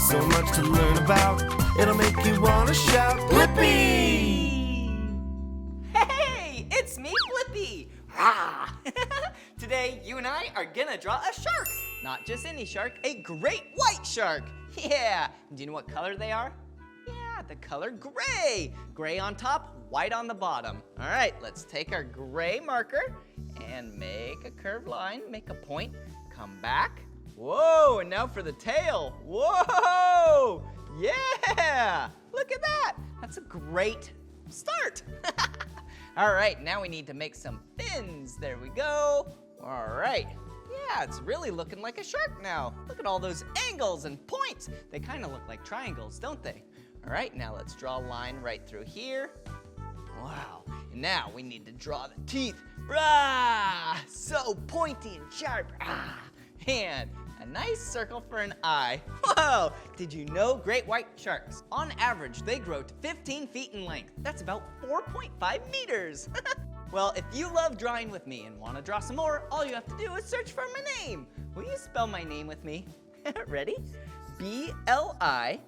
so much to learn about. It'll make you want to shout, Blippi! Hey, it's me, Blippi! Rah! Today, you and I are gonna draw a shark. Not just any shark, a great white shark. Yeah, do you know what color they are? Yeah, the color gray. Gray on top, white on the bottom. All right, let's take our gray marker and make a curved line, make a point, come back. Whoa, and now for the tail. Whoa, yeah, look at that. That's a great start. All right, now we need to make some fins. There we go. All right. Yeah, it's really looking like a shark now. Look at all those angles and points. They kind of look like triangles, don't they? All right, now let's draw a line right through here. Wow, and now we need to draw the teeth. Rah! So pointy and sharp. Ah! And a nice circle for an eye. Whoa! Did you know great white sharks, on average, they grow to 15 feet in length. That's about 4.5 meters. Well, if you love drawing with me and want to draw some more, all you have to do is search for my name. Will you spell my name with me? Ready? B-L-I-P-P-I,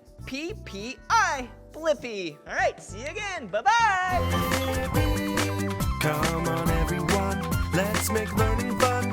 Blippi. All right, see you again. Bye-bye. Come on, everyone, let's make learning fun.